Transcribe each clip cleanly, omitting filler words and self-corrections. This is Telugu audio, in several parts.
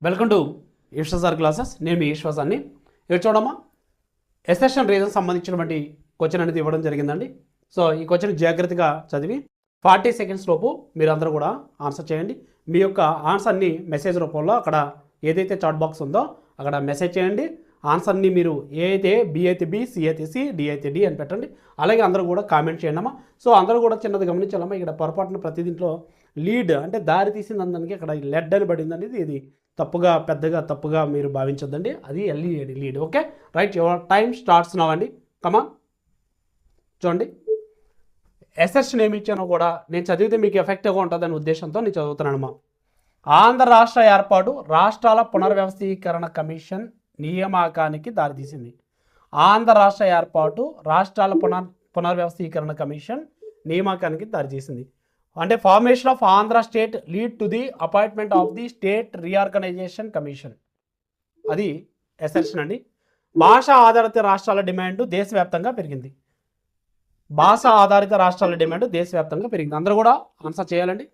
Welcome to Eshwar classes. నేను మీ ఈశ్వాసాన్ని. ఇక్కడ చూడమ్మా, ఎసెషన్ రీజన్ సంబంధించినటువంటి క్వశ్చన్ అనేది ఇవ్వడం జరిగిందండి. సో ఈ క్వశ్చన్ జాగ్రత్తగా చదివి 40 సెకండ్స్ లోపు మీరు అందరూ కూడా ఆన్సర్ చేయండి. మీ యొక్క ఆన్సర్ని మెసేజ్ రూపంలో అక్కడ ఏదైతే చాట్ బాక్స్ ఉందో అక్కడ మెసేజ్ చేయండి. ఆన్సర్ని మీరు ఏ అయితే బి అయితే బి, సి అయితే సి, డి అయితే డి అని పెట్టండి. అలాగే అందరూ కూడా కామెంట్ చేయండి అమ్మా. సో అందరూ కూడా చిన్నది గమనించాలమ్మా, ఇక్కడ పొరపాటున ప్రతి దీంట్లో లీడ్ అంటే దారి తీసిన దానికి అక్కడ లెడ్ అని పడింది అనేది ఇది తప్పుగా పెద్దగా తప్పుగా మీరు భావించొద్దండి. అది LED lead. Okay right, your time starts now అండి. కమాన్ చూడండి, ఎసెషన్ ఏమి ఇచ్చానో కూడా నేను చదివితే మీకు ఎఫెక్టివ్గా ఉంటుందనే ఉద్దేశంతో నేను చదువుతున్నానమ్మా. ఆంధ్ర రాష్ట్ర ఏర్పాటు రాష్ట్రాల పునర్వ్యవస్థీకరణ కమిషన్ నియామకానికి దారితీసింది. ఆంధ్ర రాష్ట్ర ఏర్పాటు రాష్ట్రాల పునర్వ్యవస్థీకరణ కమిషన్ నియామకానికి దారితీసింది. అంటే formation of Andhra state lead to the appointment of the state reorganisation commission. అది ఎసెషన్ అండి. భాష ఆధారిత రాష్ట్రాల డిమాండ్ దేశవ్యాప్తంగా పెరిగింది. భాష ఆధారిత రాష్ట్రాల డిమాండ్ దేశవ్యాప్తంగా పెరిగింది. అందరూ కూడా ఆన్సర్ చేయాలండి.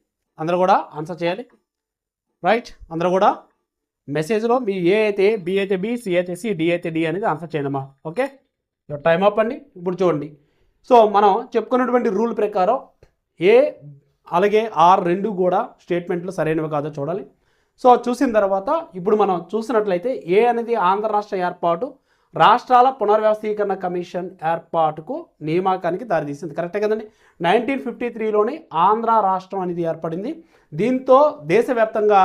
అందరూ కూడా ఆన్సర్ చేయాలి. రైట్, అందరూ కూడా మెసేజ్లో మీ ఏ అయితే బి అయితే బి, సి అయితే సి, డి అయితే డి అనేది ఆన్సర్ చేయడమా. ఓకే, టైం అప్ అండి. ఇప్పుడు చూడండి, సో మనం చెప్పుకున్నటువంటి రూల్ ప్రకారం ఏ అలాగే ఆర్ రెండు కూడా స్టేట్మెంట్లు సరైనవి కాదో చూడాలి. సో చూసిన తర్వాత ఇప్పుడు మనం చూసినట్లయితే ఏ అనేది ఆంధ్ర రాష్ట్ర ఏర్పాటు రాష్ట్రాల పునర్వ్యవస్థీకరణ కమిషన్ ఏర్పాటుకు నియామకానికి దారితీసింది. కరెక్టే కదండి. 1953లోని ఆంధ్ర రాష్ట్రం అనేది ఏర్పడింది. దీంతో దేశవ్యాప్తంగా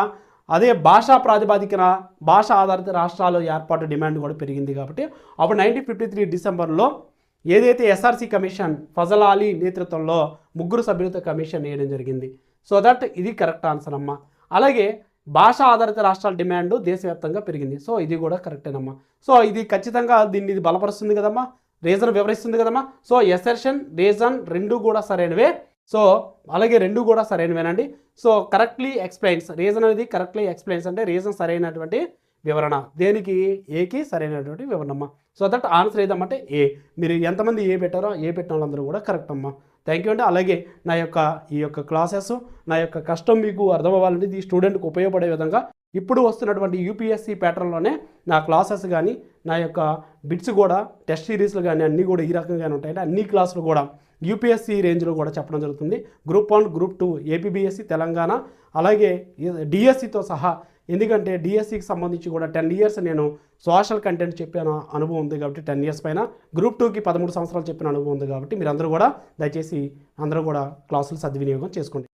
అదే భాషా ప్రాతిపదికన భాష ఆధారిత రాష్ట్రాల ఏర్పాటు డిమాండ్ కూడా పెరిగింది. కాబట్టి అప్పుడు 1953 డిసెంబర్లో ఏదైతే ఎస్ఆర్సి కమిషన్ ఫజల్ అలీ నేతృత్వంలో 3 సభ్యులతో కమిషన్ వేయడం జరిగింది. సో దట్ ఇది కరెక్ట్ ఆన్సర్ అమ్మా. అలాగే భాష ఆధారిత రాష్ట్రాల డిమాండ్ దేశవ్యాప్తంగా పెరిగింది. సో ఇది కూడా కరెక్టేనమ్మా. సో ఇది ఖచ్చితంగా దీన్ని ఇది బలపరుస్తుంది కదమ్మా, రీజన్ వివరిస్తుంది కదమ్మా. సో ఎసెర్షన్ రీజన్ రెండు కూడా సరైనవే. సో అలాగే రెండు కూడా సరైనవేనండి. సో కరెక్ట్లీ ఎక్స్ప్లెయిన్స్, రీజన్ అనేది కరెక్ట్లీ ఎక్స్ప్లెయిన్స్ అంటే రీజన్ సరైనటువంటి వివరణ. దేనికి? ఏకి సరైనటువంటి వివరణ అమ్మా. సో దట్ ఆన్సర్ ఏదమ్మంటే ఏ. మీరు ఎంతమంది ఏ పెట్టారో ఏ పెట్టిన వాళ్ళందరూ కూడా కరెక్ట్ అమ్మా. థ్యాంక్ యూ అండి. అలాగే నా యొక్క ఈ యొక్క క్లాసెస్ నా యొక్క కష్టం మీకు అర్థం అవ్వాలంటే ఈ స్టూడెంట్కి ఉపయోగపడే విధంగా ఇప్పుడు వస్తున్నటువంటి యూపీఎస్సీ ప్యాటర్న్లోనే నా క్లాసెస్ కానీ నా యొక్క బిట్స్ కూడా టెస్ట్ సిరీస్లు కానీ అన్నీ కూడా ఈ రకంగానే ఉంటాయండి. అన్ని క్లాసులు కూడా యూపీఎస్సీ రేంజ్లో కూడా చెప్పడం జరుగుతుంది. గ్రూప్ 1, గ్రూప్ 2, ఏపీబీఎస్సీ తెలంగాణ, అలాగే డిఎస్సితో సహా. ఎందుకంటే డిఎస్సికి సంబంధించి కూడా 10 ఇయర్స్ నేను సోషల్ కంటెంట్ చెప్పిన అనుభవం ఉంది కాబట్టి 10 ఇయర్స్ పైన, గ్రూప్ 2కి 13 సంవత్సరాలు చెప్పిన అనుభవం ఉంది కాబట్టి మీరందరూ కూడా దయచేసి అందరూ కూడా క్లాసులు సద్వినియోగం చేసుకోండి.